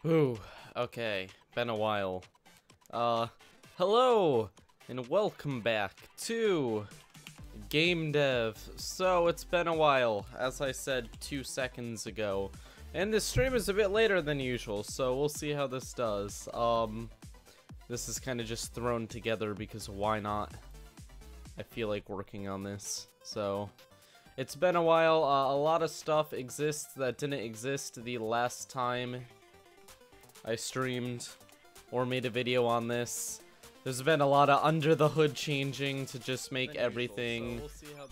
Ooh, okay, been a while. Hello, and welcome back to Game Dev. So, it's been a while, as I said 2 seconds ago. And this stream is a bit later than usual, so we'll see how this does. This is kind of just thrown together because why not? I feel like working on this, so... It's been a while. A lot of stuff exists that didn't exist the last time I streamed or made a video on this. There's been a lot of under the hood changing to just make everything...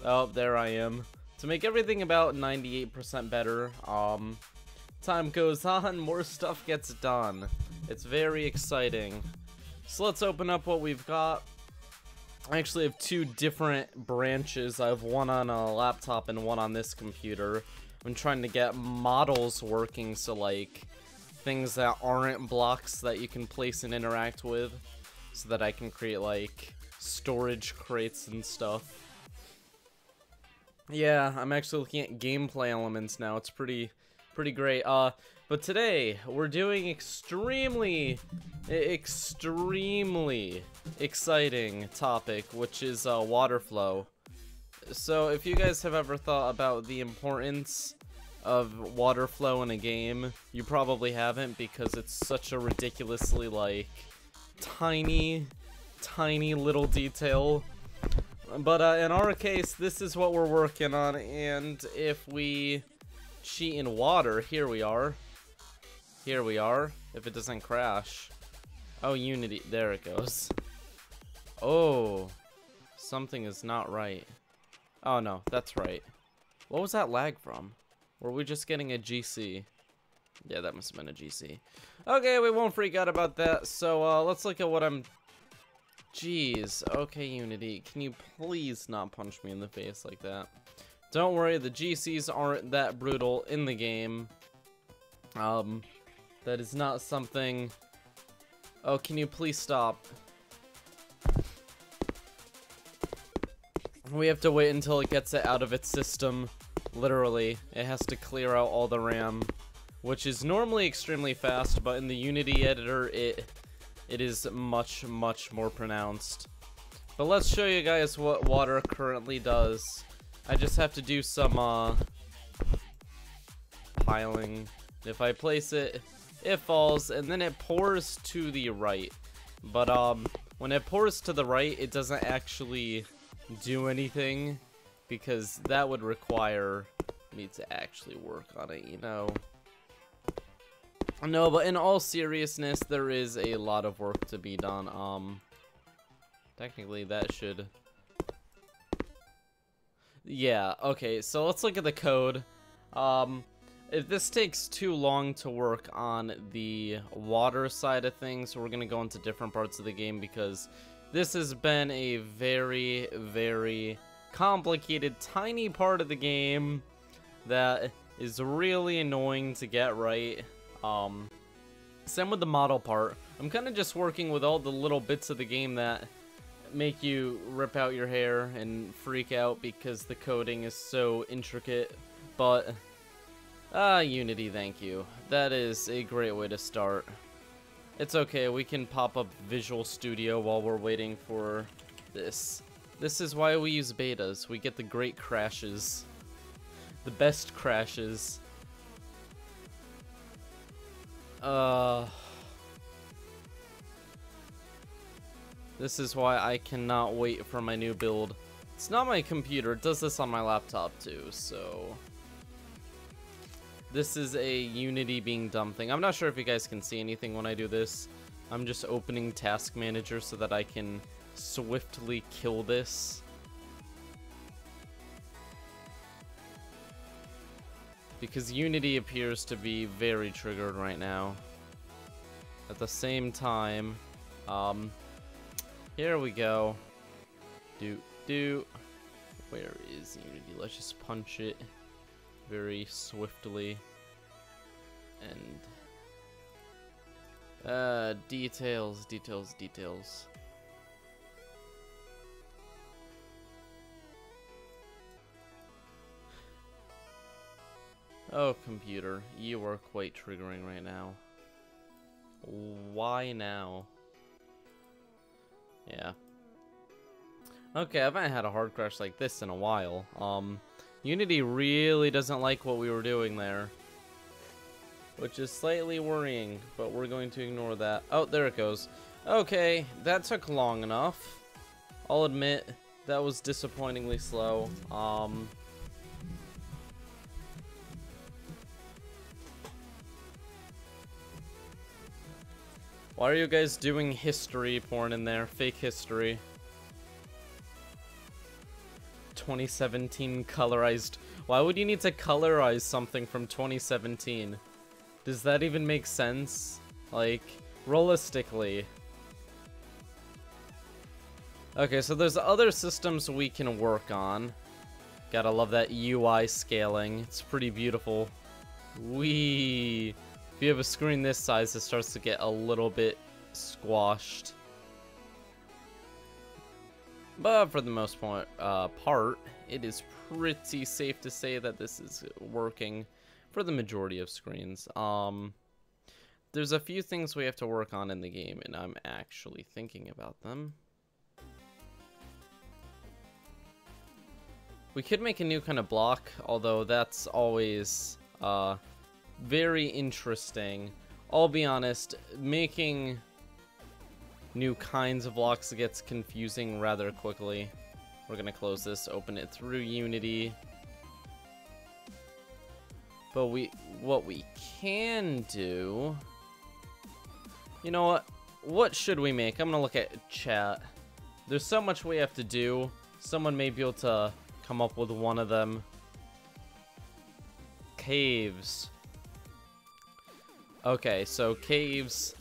Oh, there I am. To make everything about 98% better. Time goes on, more stuff gets done. It's very exciting. So let's open up what we've got. I actually have two different branches. I have one on a laptop and one on this computer. I'm trying to get models working, so like things that aren't blocks that you can place and interact with, so that I can create like storage crates and stuff. Yeah, I'm actually looking at gameplay elements now. It's pretty great. But today we're doing extremely exciting topic, which is water flow. So if you guys have ever thought about the importance of water flow in a game, you probably haven't, because it's such a ridiculously like tiny little detail. But in our case, this is what we're working on, and if we cheat in water, here we are, if it doesn't crash. Oh, Unity, there it goes. Oh, something is not right. Oh no, that's right. What was that lag from? Were we just getting a GC? Yeah, that must have been a GC. Okay, we won't freak out about that. So let's look at what I'm... Jeez, okay, Unity, can you please not punch me in the face like that? Don't worry, the GCs aren't that brutal in the game. That is not something... Oh, can you please stop? We have to wait until it gets it out of its system. Literally, it has to clear out all the RAM, which is normally extremely fast, but in the Unity editor, it is much more pronounced. But let's show you guys what water currently does. I just have to do some piling. If I place it, it falls, and then it pours to the right. But when it pours to the right, it doesn't actually do anything, because that would require me to actually work on it, you know. No, but in all seriousness, there is a lot of work to be done. Technically that should... Yeah, okay, so let's look at the code. If this takes too long to work on the water side of things, we're gonna go into different parts of the game, because this has been a very complicated, tiny part of the game that is really annoying to get right. Same with the model part. I'm kind of just working with all the little bits of the game that make you rip out your hair and freak out because the coding is so intricate, but Unity, thank you. That is a great way to start. It's okay, we can pop up Visual Studio while we're waiting for this. This is why we use betas. We get the great crashes. The best crashes. This is why I cannot wait for my new build. It's not my computer, it does this on my laptop too, so... This is a Unity being dumb thing. I'm not sure if you guys can see anything when I do this. I'm just opening Task Manager so that I can swiftly kill this. Because Unity appears to be very triggered right now. At the same time, here we go. Where is Unity? Let's just punch it very swiftly. And details. Oh, computer, you are quite triggering right now. Why now? Yeah. Okay, I haven't had a hard crash like this in a while. Unity really doesn't like what we were doing there, which is slightly worrying, but we're going to ignore that. Oh, there it goes. Okay, that took long enough. I'll admit, that was disappointingly slow. Why are you guys doing history porn in there? Fake history. 2017 colorized. Why would you need to colorize something from 2017? Does that even make sense? Like, realistically. Okay, so there's other systems we can work on. Gotta love that UI scaling. It's pretty beautiful. Whee! If you have a screen this size, it starts to get a little bit squashed. But for the most part, it is pretty safe to say that this is working for the majority of screens. There's a few things we have to work on in the game, and I'm actually thinking about them. We could make a new kind of block, although that's always very interesting. I'll be honest, making new kinds of blocks gets confusing rather quickly. We're gonna close this, open it through Unity. But what we can do, you know what should we make? I'm gonna look at chat. There's so much we have to do. Someone may be able to come up with one of them. Caves. Okay, so caves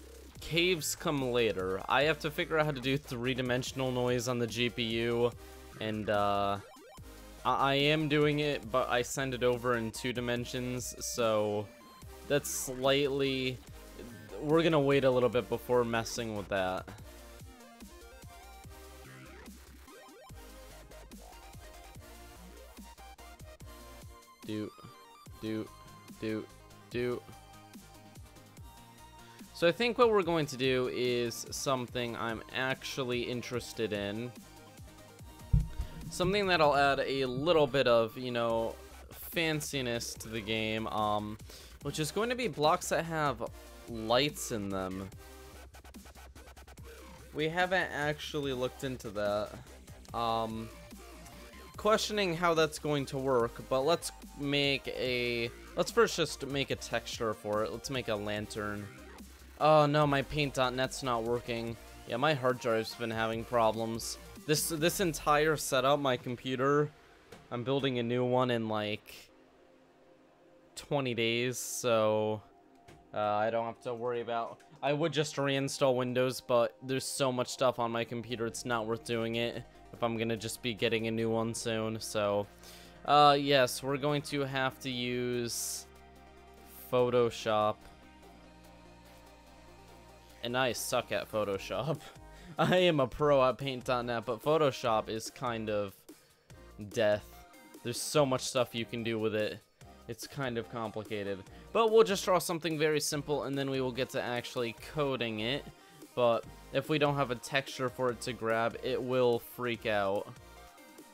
come later. I have to figure out how to do three-dimensional noise on the GPU, and I am doing it, but I send it over in 2 dimensions, so that's slightly... We're gonna wait a little bit before messing with that. Do. So I think what we're going to do is something I'm actually interested in. Something that'll add a little bit of, you know, fanciness to the game, which is going to be blocks that have lights in them. We haven't actually looked into that. Questioning how that's going to work, but let's first just make a texture for it. Let's make a lantern. Oh no, my paint.net's not working. Yeah, my hard drive's been having problems. This entire setup, my computer, I'm building a new one in like 20 days, so I don't have to worry about... I would just reinstall Windows, but there's so much stuff on my computer, it's not worth doing it if I'm gonna just be getting a new one soon. So yes, we're going to have to use Photoshop. And I suck at Photoshop. I am a pro at paint.net, but Photoshop is kind of death. There's so much stuff you can do with it. It's kind of complicated. But we'll just draw something very simple, and then we will get to actually coding it. But if we don't have a texture for it to grab, it will freak out.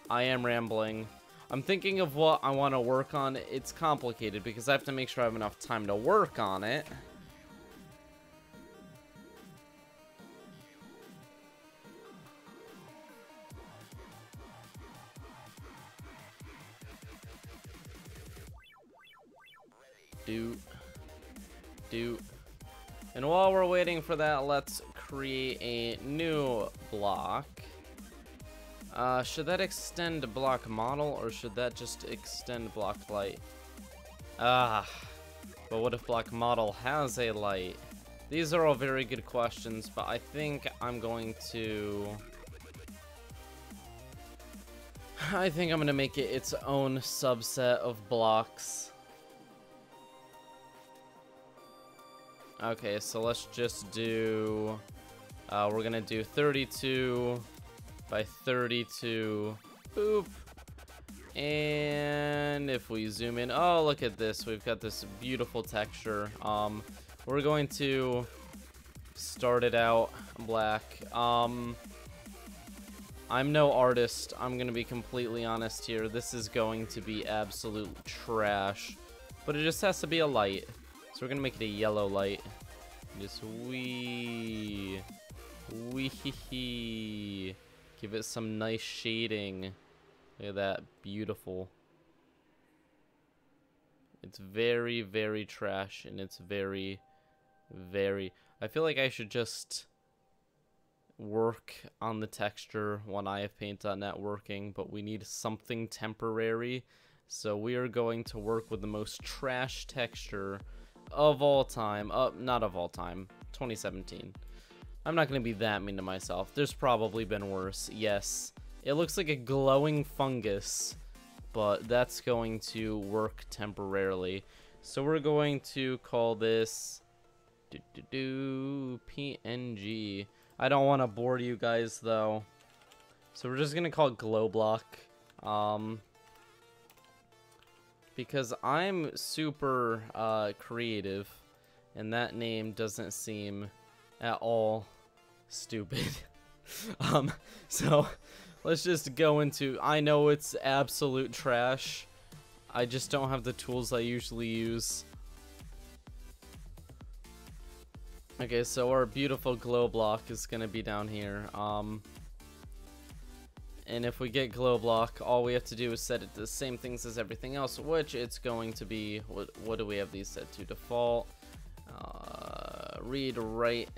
I am rambling. I'm thinking of what I want to work on. It's complicated because I have to make sure I have enough time to work on it. Do. And while we're waiting for that, let's create a new block. Should that extend block model, or should that just extend block light? But what if block model has a light? These are all very good questions, but I think I'm going to make it its own subset of blocks. Okay, so let's just do, we're gonna do 32 by 32, boop. And if we zoom in, oh, look at this, we've got this beautiful texture. We're going to started out black. I'm no artist. I'm gonna be completely honest here. This is going to be absolute trash. But it just has to be a light. So we're gonna make it a yellow light. Just wee. Give it some nice shading. Look at that. Beautiful. It's very, very trash. And it's very, very... I feel like I should just work on the texture when I have paint.net working, but we need something temporary, so we are going to work with the most trash texture of all time. Not of all time, 2017. I'm not going to be that mean to myself. There's probably been worse. Yes, it looks like a glowing fungus, but that's going to work temporarily. So we're going to call this PNG. I don't want to bore you guys though, so we're just gonna call it glow block, because I'm super creative, and that name doesn't seem at all stupid. So let's just go into. I know it's absolute trash. I just don't have the tools I usually use. Okay, so our beautiful glow block is gonna be down here. And if we get glow block, all we have to do is set it to the same things as everything else, which it's going to be. What do we have these set to? Default. Read, write,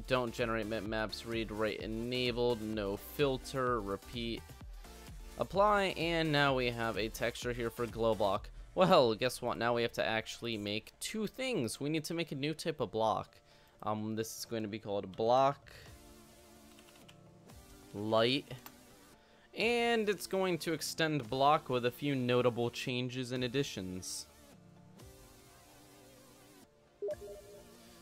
don't generate maps. Read, write, enabled. No filter. Repeat. Apply, and now we have a texture here for glow block. Well, guess what? Now we have to actually make two things. We need to make a new type of block. This is going to be called block light. And it's going to extend block with a few notable changes and additions.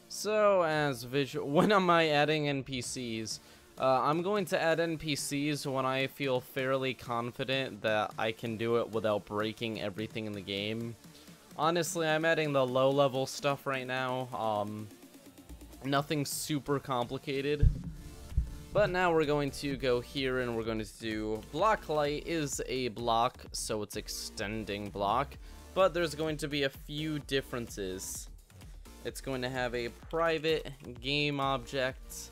So, as visual, when am I adding NPCs? I'm going to add NPCs when I feel fairly confident that I can do it without breaking everything in the game. Honestly, I'm adding the low-level stuff right now. Nothing super complicated. But now we're going to go here and we're going to do block light is a block, so it's extending block. But there's going to be a few differences. It's going to have a private game object.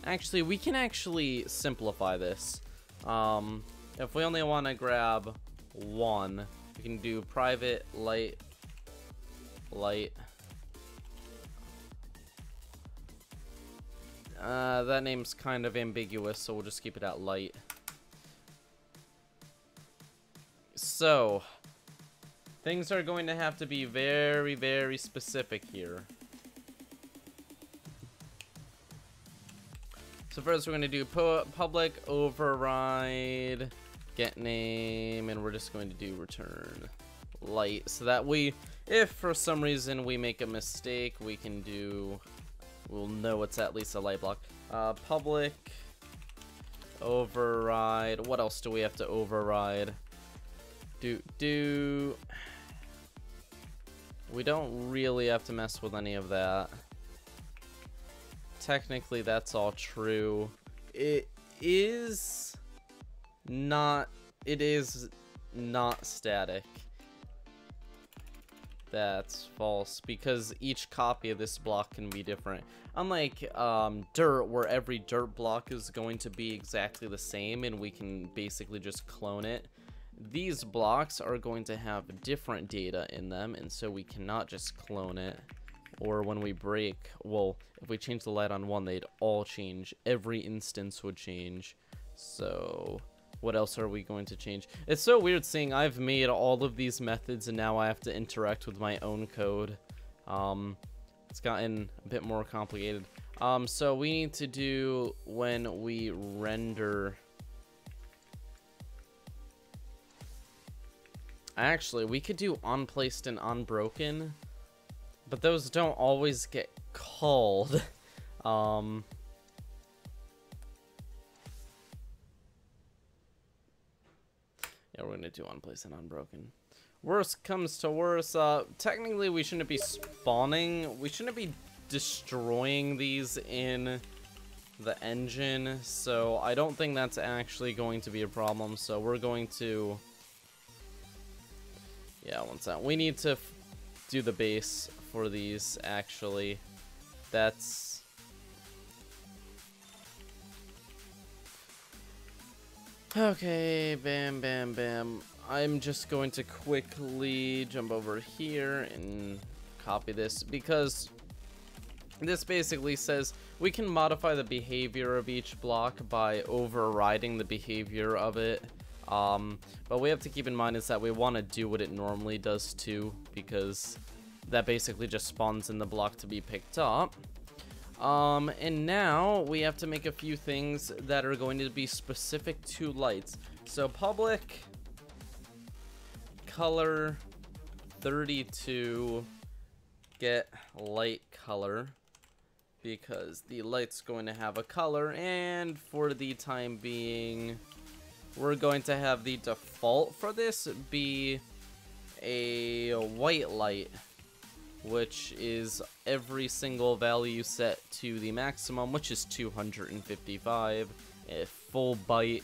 Actually, we can actually simplify this. If we only want to grab one, we can do private light. That name's kind of ambiguous, so we'll just keep it at light. So, things are going to have to be very, very specific here. So first we're going to do public override get name, and we're just going to do return light, so that if for some reason we make a mistake, we'll know it's at least a light block. Public override, what else do we have to override? We don't really have to mess with any of that. Technically, that's all true. It is not static. That's false, because each copy of this block can be different. Unlike dirt, where every dirt block is going to be exactly the same and we can basically just clone it. These blocks are going to have different data in them, and so we cannot just clone it. Or when we break, well, if we change the light on one, they'd all change. Every instance would change. So, what else are we going to change? It's so weird seeing I've made all of these methods and now I have to interact with my own code. It's gotten a bit more complicated. So we need to do when we render. Actually, we could do unplaced and unbroken, but those don't always get called. Yeah, we're gonna do unplaced and unbroken. Worst comes to worst, technically we shouldn't be spawning. We shouldn't be destroying these in the engine, so I don't think that's actually going to be a problem. So we're going to, yeah, one second. We need to do the base for these, actually. That's... Okay, bam, bam, bam. I'm just going to quickly jump over here and copy this, because this basically says we can modify the behavior of each block by overriding the behavior of it. But we have to keep in mind is that we want to do what it normally does too, because that basically just spawns in the block to be picked up. And now we have to make a few things that are going to be specific to lights. So public color 32 get light color, because the light's going to have a color, and for the time being we're going to have the default for this be a white light, which is every single value set to the maximum, which is 255, a full byte.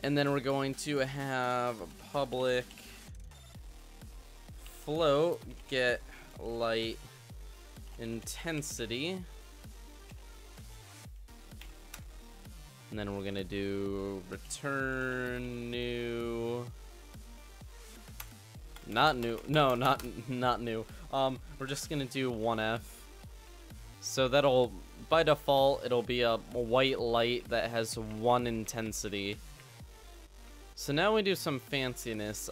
And then we're going to have public float get light intensity. And then we're gonna do return new. Not new. No, not new. We're just gonna do 1F. So that'll, by default, it'll be a white light that has 1 intensity. So now we do some fanciness.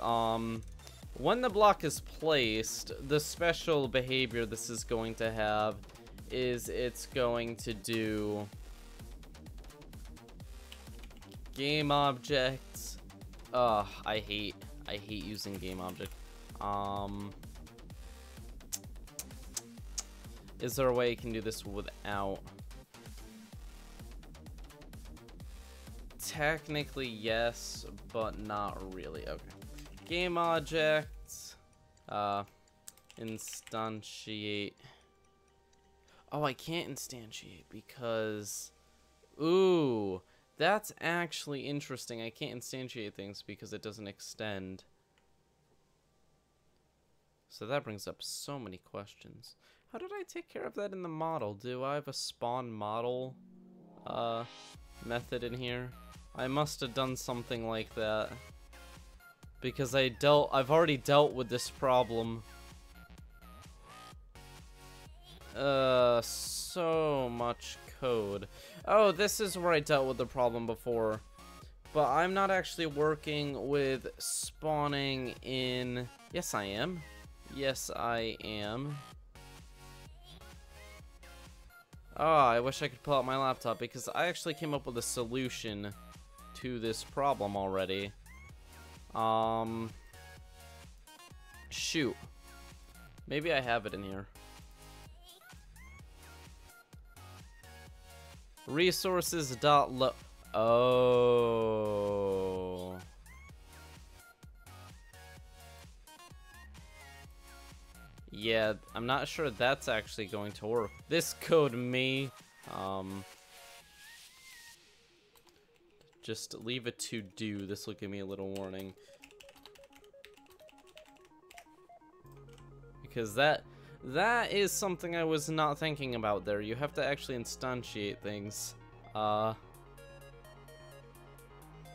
When the block is placed, the special behavior this is going to have is it's going to do game objects. I hate using game object. Is there a way you can do this without? Technically yes, but not really. Okay. Game objects. Instantiate. Oh, I can't instantiate because... Ooh, that's actually interesting. I can't instantiate things because it doesn't extend. So that brings up so many questions. How did I take care of that in the model? Do I have a spawn model method in here? I must have done something like that, because I've already dealt with this problem. So much code. Oh, this is where I dealt with the problem before. But I'm not actually working with spawning in... Yes, I am. Yes, I am. Oh, I wish I could pull out my laptop, because I actually came up with a solution to this problem already. Shoot. Maybe I have it in here. Resources.lo... Oh. Yeah, I'm not sure that's actually going to work. This code may, just leave it to do. This will give me a little warning. Because that is something I was not thinking about there. You have to actually instantiate things.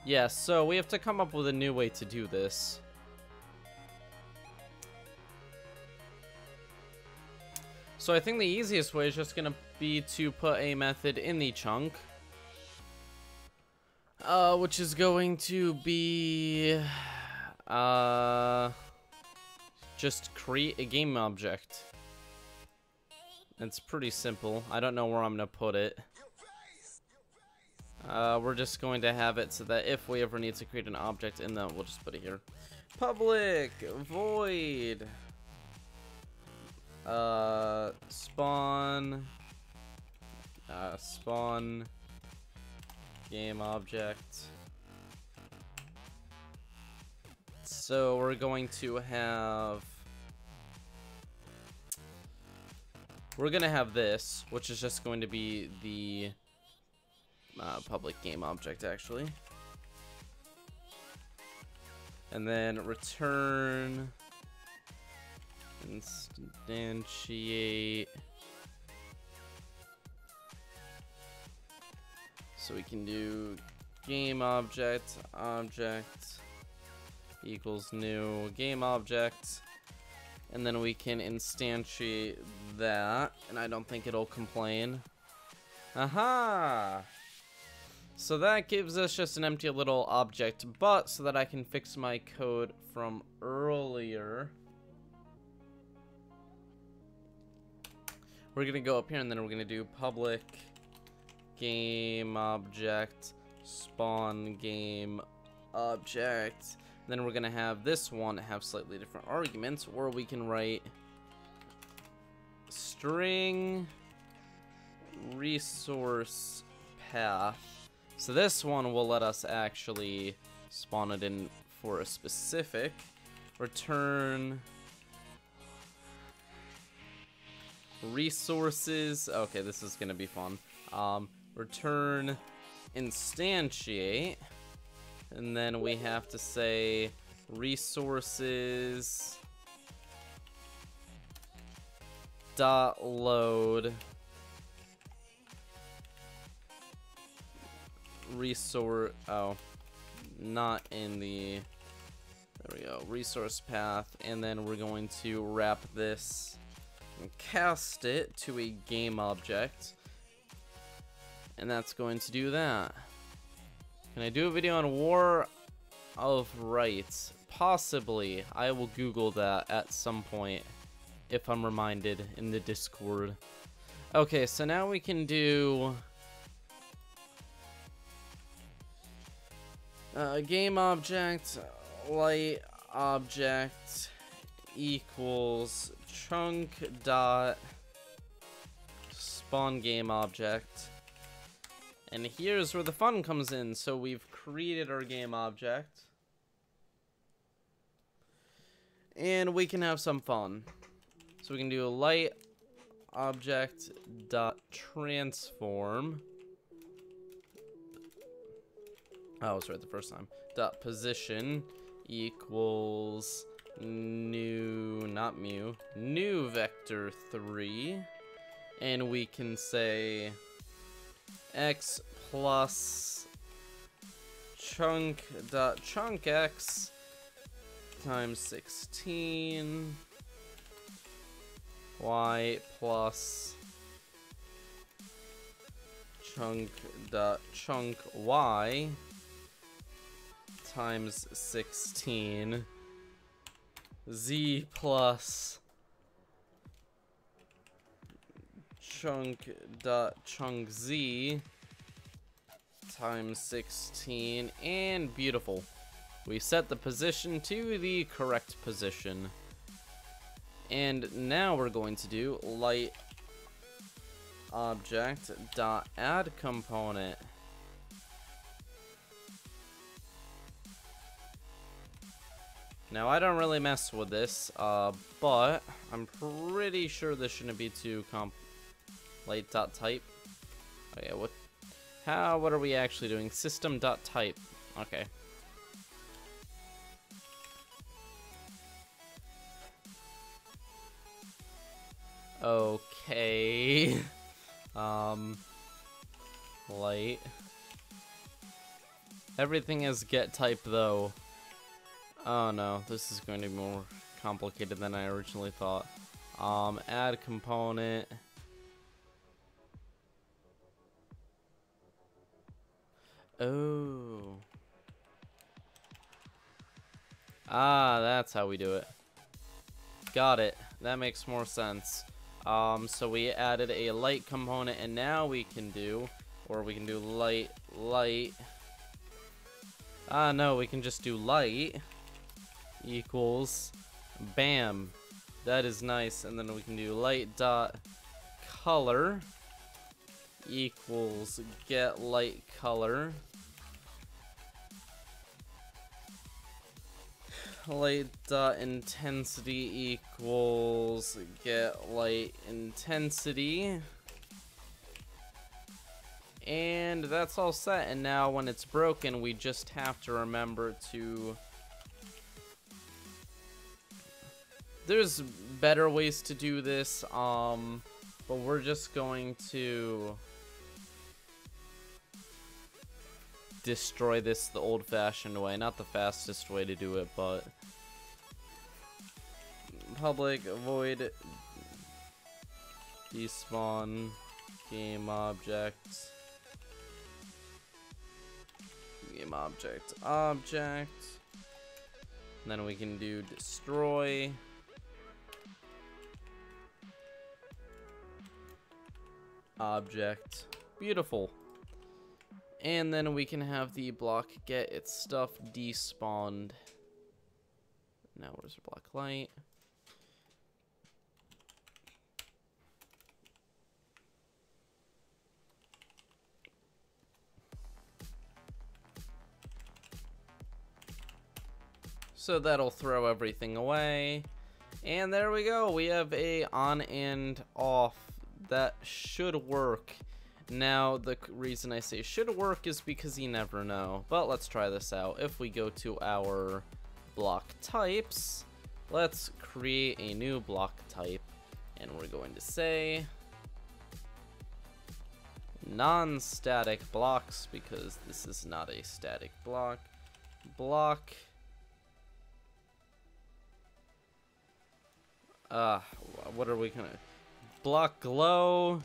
Yeah, so we have to come up with a new way to do this. So I think the easiest way is just gonna be to put a method in the chunk. Which is going to be... just create a game object. It's pretty simple. I don't know where I'm gonna put it. We're just going to have it so that if we ever need to create an object in that, we'll just put it here. Public void spawn game object. So we're going to have we're gonna have this, which is just going to be the public game object, actually. And then return instantiate. So we can do game object equals new game object, and then we can instantiate that, and I don't think it'll complain. Aha! So that gives us just an empty little object, but so that I can fix my code from earlier, we're gonna go up here and then we're gonna do public game object spawn game object. Then we're gonna have this one have slightly different arguments, or we can write string resource path. So this one will let us actually spawn it in for a specific. Return resources. Okay, this is gonna be fun. Return instantiate, and then we have to say resources dot load resource, oh, not in the, there we go, resource path, and then we're going to wrap this and cast it to a game object, and that's going to do that. Can I do a video on War of Rights? Possibly. I will Google that at some point if I'm reminded in the Discord. Okay, so now we can do game object light object equals chunk dot spawn game object, and here's where the fun comes in. So we've created our game object and we can have some fun. So we can do a light object dot transform. Oh, I was right the first time. Dot position equals new, not mu, new vector 3, and we can say x plus chunk dot chunk x times 16, y plus chunk dot chunk y times 16, z plus chunk dot chunk z times 16, and beautiful. We set the position to the correct position. And now we're going to do light object dot add component. Now I don't really mess with this, but I'm pretty sure this shouldn't be too light dot type. Okay, what are we actually doing? System dot type. Okay. Okay. Light. Everything is get type though. Oh no, this is going to be more complicated than I originally thought. Add component. Oh. Ah, that's how we do it. Got it. That makes more sense. So we added a light component, and now we can do, or we can do light. Ah, no, we can just do light equals bam. That is nice. And then we can do light dot color equals get light color. Light dot intensity equals it light intensity. And that's all set. And now when it's broken, we just have to remember to... There's better ways to do this, but we're just going to destroy this the old-fashioned way. Not the fastest way to do it, but public void despawn game object object, and then we can do destroy object. Beautiful. And then we can have the block get its stuff despawned. Now where's the block light? So that'll throw everything away. And there we go. We have a on and off. That should work. Now, the reason I say should work is because you never know. But let's try this out. If we go to our block types, let's create a new block type. And we're going to say non-static blocks, because this is not a static block. Block. What are we gonna... Block glow.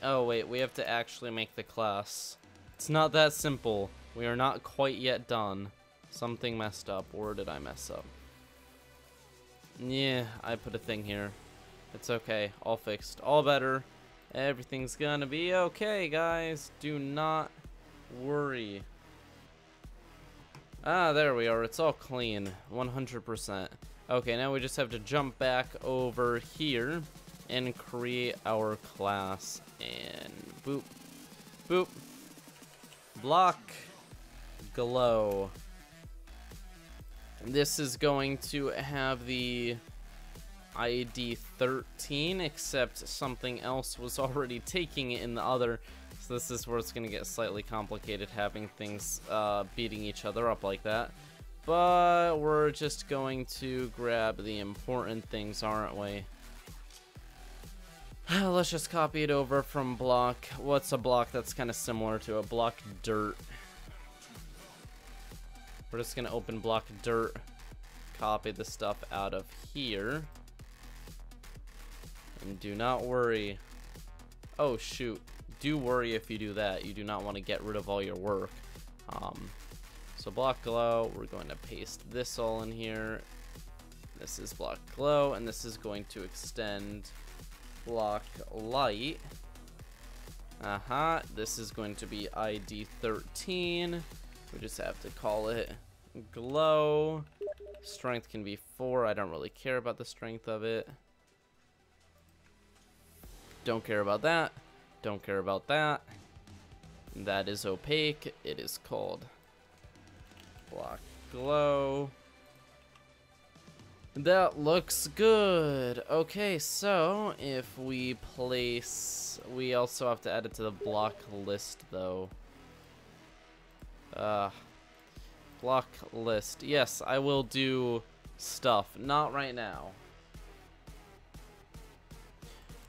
Oh wait, we have to actually make the class. It's not that simple. We are not quite yet done. Something messed up, or did I mess up? Yeah, I put a thing here. It's okay, all fixed, all better. Everything's gonna be okay, guys. Do not worry. Ah, there we are. It's all clean, 100%. Okay, now we just have to jump back over here and create our class. And boop, boop, block glow. This is going to have the ID 13, except something else was already taking it in the other. So this is where it's going to get slightly complicated, having things beating each other up like that. But we're just going to grab the important things, aren't we? Let's just copy it over from block. What's a block that's kind of similar to a block dirt? We're just going to open block dirt, copy the stuff out of here. And do not worry. Oh, shoot. Do worry if you do that. You do not want to get rid of all your work. So block glow, we're going to paste this all in here. This is block glow, and this is going to extend block light. This is going to be ID 13. We just have to call it glow. Strength can be 4. I don't really care about the strength of it. Don't care about that. Don't care about that. That is opaque. It is called block glow. That looks good. Okay, so if we place, we also have to add it to the block list though. Block list. Yes, I will do stuff. Not right now.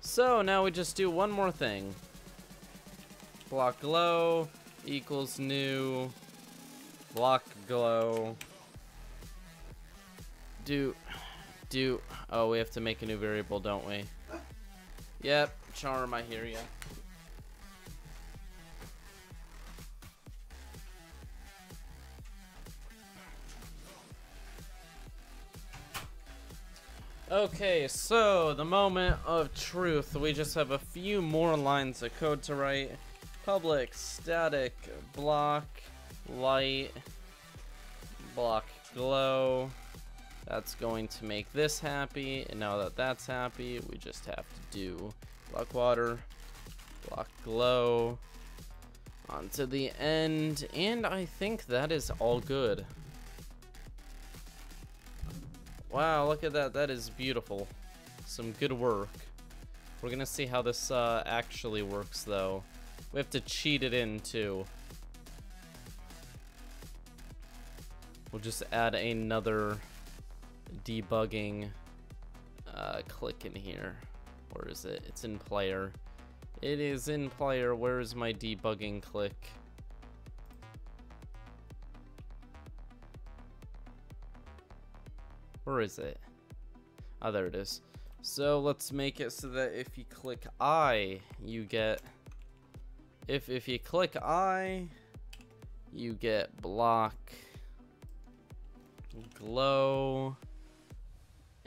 So now we just do one more thing. Block glow equals new block glow. Oh, we have to make a new variable, don't we? Yep, charm, I hear ya. Okay, so the moment of truth. We just have a few more lines of code to write. Public static block light block glow. That's going to make this happy, and now that that's happy, we just have to do block water, block glow, onto the end, and I think that is all good. Wow, look at that, that is beautiful. Some good work. We're gonna see how this actually works, though. We have to cheat it in, too. We'll just add another debugging click in here. Where is it? It's in player. It is in player. Where is my debugging click? Where is it? Oh, there it is. So let's make it so that if you click I, you get... If you click I, you get block, glow,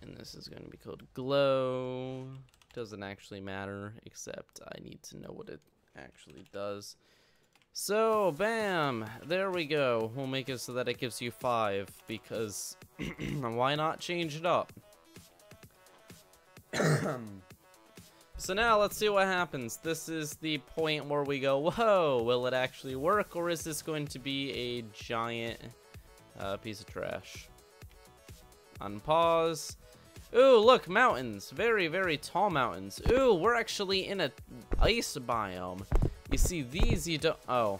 and this is going to be called glow. Doesn't actually matter, except I need to know what it actually does. So, bam, there we go. We'll make it so that it gives you 5, because why not change it up? So now let's see what happens. This is the point where we go, whoa, will it actually work, or is this going to be a giant piece of trash? Unpause. Ooh, look, mountains. Very, very tall mountains. Ooh, we're actually in a ice biome. You see, these you don't... Oh.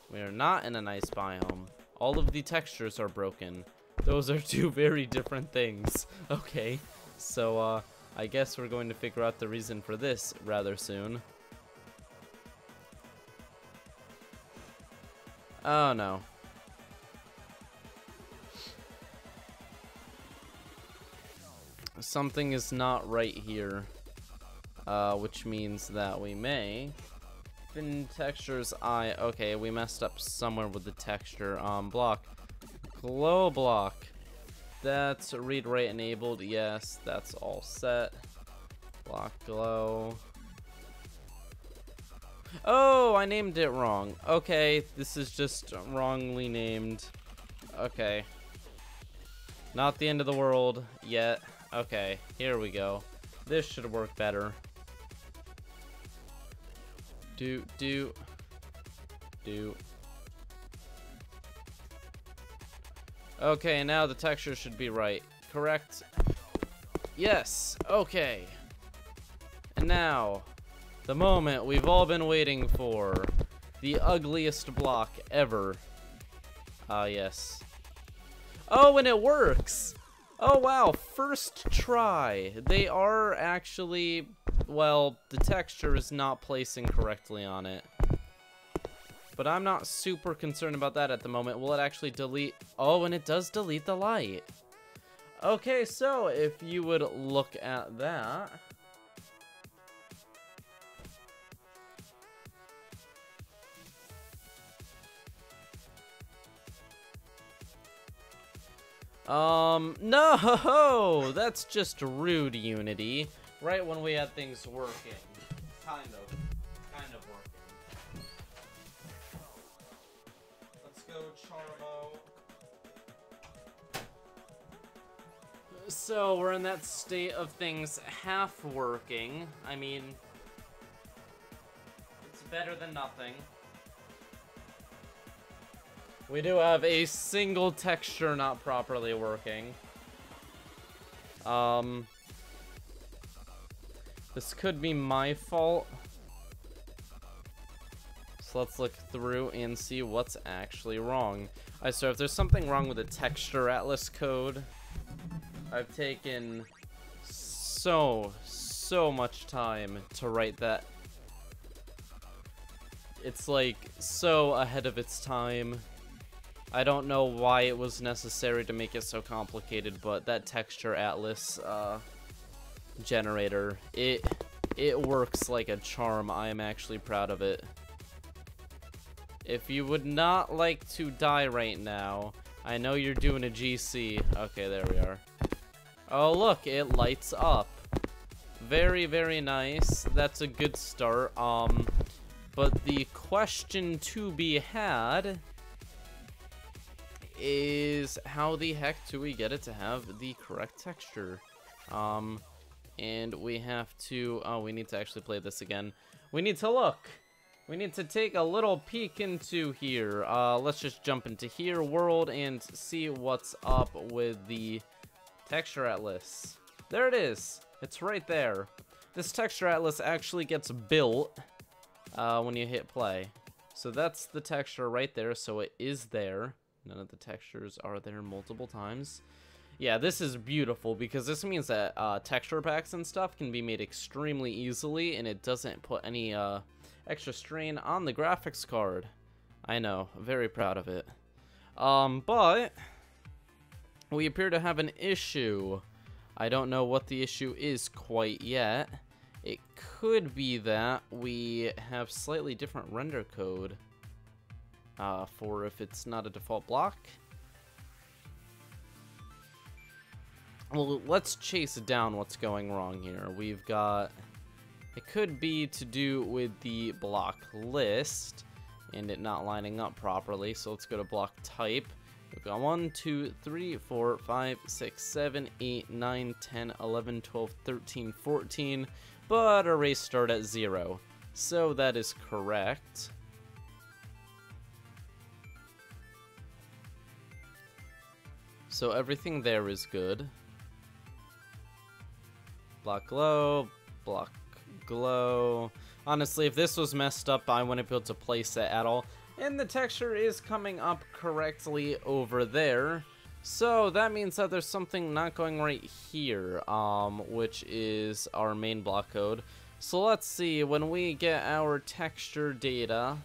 We are not in an ice biome. All of the textures are broken. Those are two very different things. Okay, so, I guess we're going to figure out the reason for this rather soon. Oh, no. Something is not right here, which means that we may... In textures, okay, we messed up somewhere with the texture. Block. Glow block. That's read write enabled. Yes, that's all set. Block glow. Oh, I named it wrong. Okay, this is just wrongly named. Okay. Not the end of the world yet. Okay, here we go. This should work better. Do. Okay, now the texture should be right. Correct? Yes, okay. And now, the moment we've all been waiting for. The ugliest block ever. Ah, yes. Oh, and it works! Oh, wow, first try. They are actually, well, the texture is not placing correctly on it. But I'm not super concerned about that at the moment. Will it actually delete? Oh, and it does delete the light. Okay, so if you would look at that. No, that's just rude, Unity. Right when we had things working. Kind of working. Let's go, Charmo. So, we're in that state of things half working. I mean, it's better than nothing. We do have a single texture not properly working. This could be my fault. So let's look through and see what's actually wrong. Alright, so if there's something wrong with the texture atlas code, I've taken so much time to write that. It's like so ahead of its time. I don't know why it was necessary to make it so complicated, but that texture atlas generator, it works like a charm. I am actually proud of it. If you would not like to die right now, I know you're doing a GC. Okay, there we are. Oh, look, it lights up. Very, very nice. That's a good start. But the question to be had is how the heck do we get it to have the correct texture? And we have to, oh, we need to actually play this again. We need to look. We need to take a little peek into here. Let's just jump into here, world, and see what's up with the texture atlas. There it is. It's right there. This texture atlas actually gets built when you hit play. So that's the texture right there, so it is there. None of the textures are there multiple times. Yeah, this is beautiful because this means that texture packs and stuff can be made extremely easily, and it doesn't put any extra strain on the graphics card. I know, very proud of it. But we appear to have an issue. I don't know what the issue is quite yet. It could be that we have slightly different render code for if it's not a default block. Well, let's chase down what's going wrong here. We've got... It could be to do with the block list and it not lining up properly. So let's go to block type. We've got 1, 2, 3, 4, 5, 6, 7, 8, 9, 10, 11, 12, 13, 14. But arrays start at 0. So that is correct. So everything there is good. Block glow, block glow. Honestly, if this was messed up, I wouldn't be able to place it at all. And the texture is coming up correctly over there. So that means that there's something not going right here, which is our main block code. So let's see, when we get our texture data,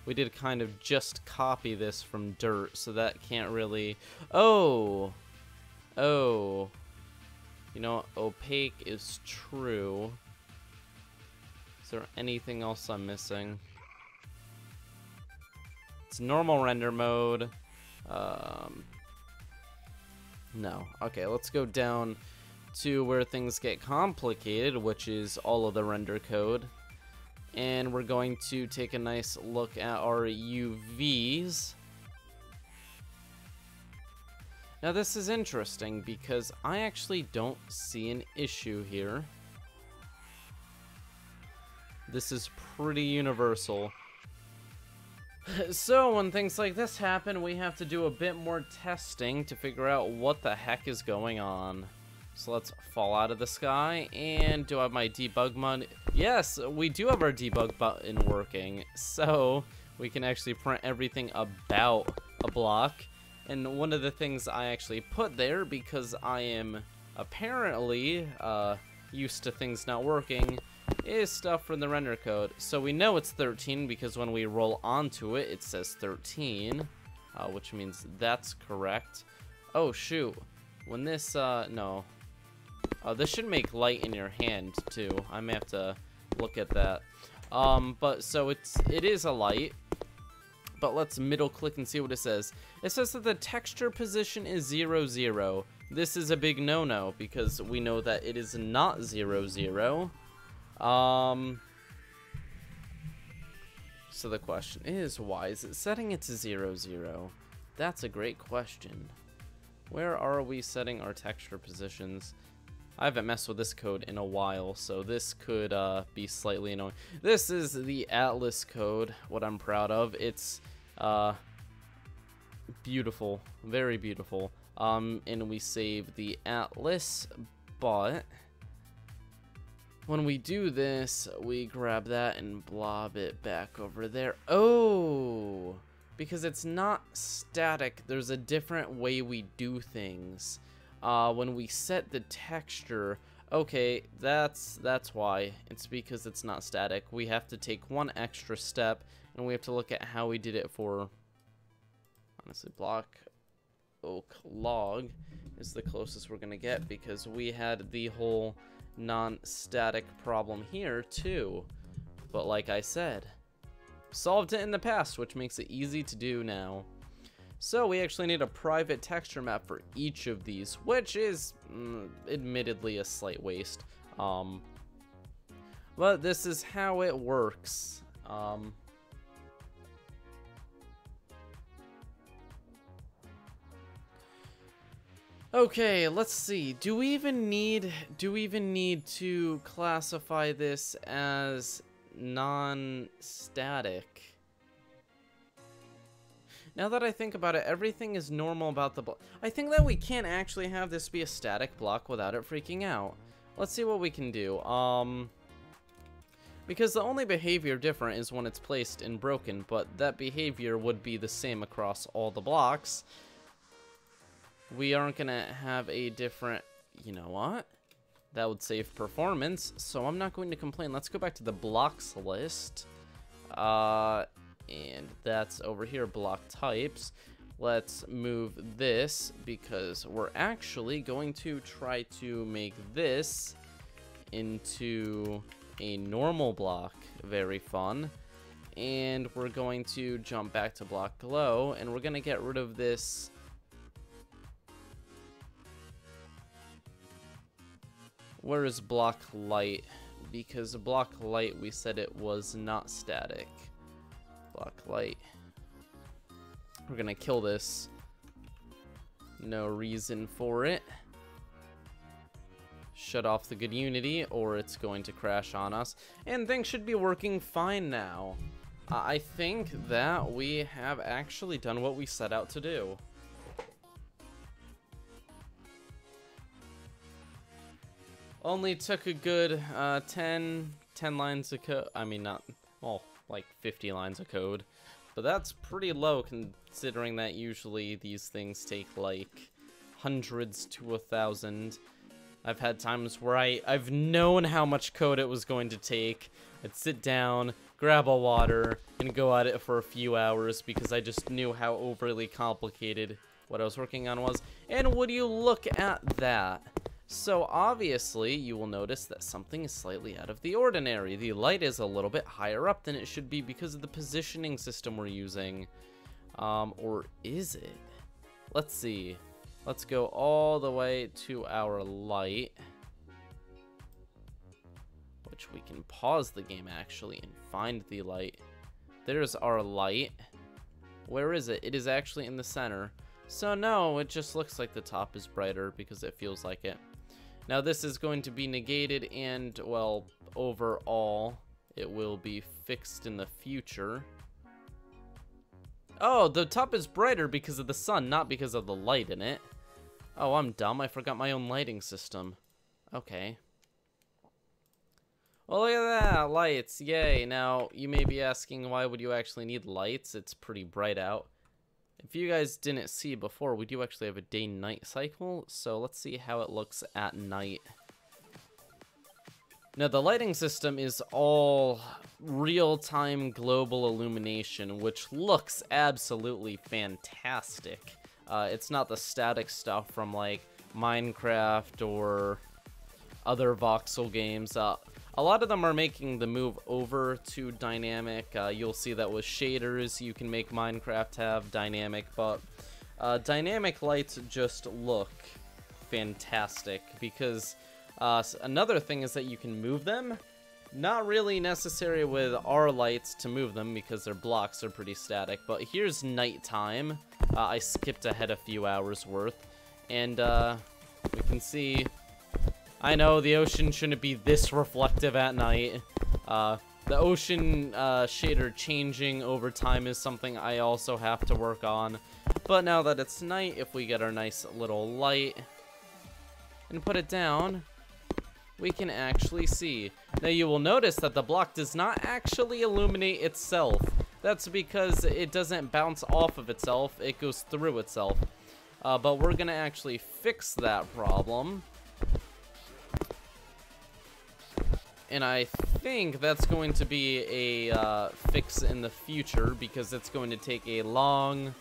we did kind of just copy this from dirt, so that can't really... Oh! You know, opaque is true. Is there anything else I'm missing? It's normal render mode. No. Okay, let's go down to where things get complicated, which is all of the render code. And we're going to take a nice look at our UVs. Now this is interesting because I actually don't see an issue here. This is pretty universal. So when things like this happen, we have to do a bit more testing to figure out what the heck is going on. So let's fall out of the sky, and do I have my debug button? Yes, we do have our debug button working, so we can actually print everything about a block. And one of the things I actually put there, because I am apparently used to things not working, is stuff from the render code. So we know it's 13 because when we roll onto it, it says 13, which means that's correct. Oh shoot, when this, no. This should make light in your hand too. I may have to look at that. But so it is a light. But let's middle click and see what it says. It says that the texture position is 0, 0. This is a big no-no because we know that it is not 0, 0. So the question is, why is it setting it to 0, 0? That's a great question. Where are we setting our texture positions? I haven't messed with this code in a while, so this could be slightly annoying. This is the Atlas code, what I'm proud of. It's beautiful, very beautiful. And we save the Atlas, but when we do this, we grab that and blob it back over there. Oh, because it's not static, there's a different way we do things. When we set the texture, okay, that's why. It's because it's not static. We have to take one extra step, and we have to look at how we did it for, honestly, block oak log is the closest we're gonna get, because we had the whole non-static problem here too. But like I said, solved it in the past, which makes it easy to do now. So we actually need a private texture map for each of these, which is admittedly a slight waste. But this is how it works. Okay, let's see. Do we even need to classify this as non-static? Now that I think about it, everything is normal about the block. I think that we can't actually have this be a static block without it freaking out. Let's see what we can do. Because the only behavior different is when it's placed and broken, but that behavior would be the same across all the blocks. We aren't gonna have a different, you know what? That would save performance, so I'm not going to complain. Let's go back to the blocks list. And that's over here, block types. Let's move this because we're actually going to try to make this into a normal block. Very fun. And we're going to jump back to block glow, and we're going to get rid of this. Where is block light? Because block light, we said it was not static. Block light. We're gonna kill this. No reason for it. Shut off the good unity, or it's going to crash on us. And things should be working fine now. I think that we have actually done what we set out to do. Only took a good 10 lines of code. I mean, not, well, like 50 lines of code. But that's pretty low considering that usually these things take like hundreds to 1,000. I've had times where I've known how much code it was going to take. I'd sit down, grab a water, and go at it for a few hours because I just knew how overly complicated what I was working on was. And would you look at that? So obviously, you will notice that something is slightly out of the ordinary. The light is a little bit higher up than it should be because of the positioning system we're using. Or is it? Let's see. Let's go all the way to our light. Which we can pause the game actually and find the light. There's our light. Where is it? It is actually in the center. So no, it just looks like the top is brighter because it feels like it. Now this is going to be negated and, well, overall, it will be fixed in the future. Oh, the top is brighter because of the sun, not because of the light in it. Oh, I'm dumb. I forgot my own lighting system. Okay. Well, look at that. Lights. Yay. Now, you may be asking, why would you actually need lights? It's pretty bright out. If you guys didn't see before, we do actually have a day-night cycle, so let's see how it looks at night. Now, the lighting system is all real-time global illumination, which looks absolutely fantastic. It's not the static stuff from, like, Minecraft or other voxel games. A lot of them are making the move over to dynamic. You'll see that with shaders, you can make Minecraft have dynamic, but dynamic lights just look fantastic because another thing is that you can move them. Not really necessary with our lights to move them because their blocks are pretty static, but here's nighttime. I skipped ahead a few hours worth, and we can see... I know the ocean shouldn't be this reflective at night. The ocean shader changing over time is something I also have to work on. But now that it's night, if we get our nice little light and put it down, we can actually see. Now you will notice that the block does not actually illuminate itself. That's because it doesn't bounce off of itself, it goes through itself. But we're gonna actually fix that problem. And I think that's going to be a fix in the future because it's going to take a long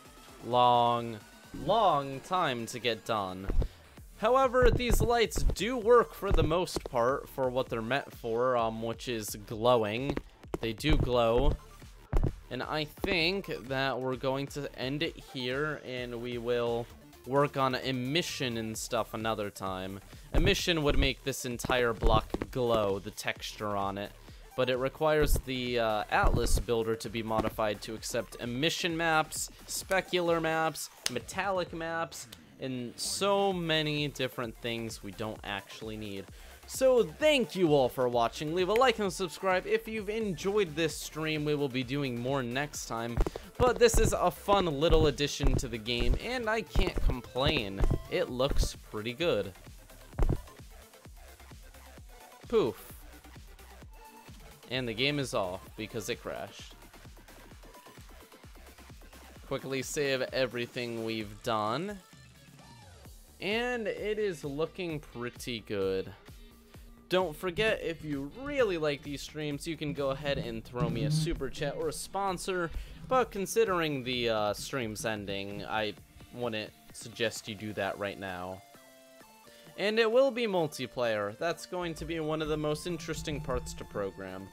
time to get done. However, these lights do work for the most part for what they're meant for, which is glowing. They do glow. And I think that we're going to end it here and we will work on emission and stuff another time. Emission would make this entire block glow, the texture on it, but it requires the Atlas builder to be modified to accept emission maps, specular maps, metallic maps, and so many different things we don't actually need. So thank you all for watching. Leave a like and subscribe if you've enjoyed this stream. We will be doing more next time. But this is a fun little addition to the game, and I can't complain. It looks pretty good. Poof. And the game is off because it crashed. Quickly save everything we've done. And it is looking pretty good. Don't forget, if you really like these streams, you can go ahead and throw me a super chat or a sponsor. But considering the stream's ending, I wouldn't suggest you do that right now. And it will be multiplayer. That's going to be one of the most interesting parts to program.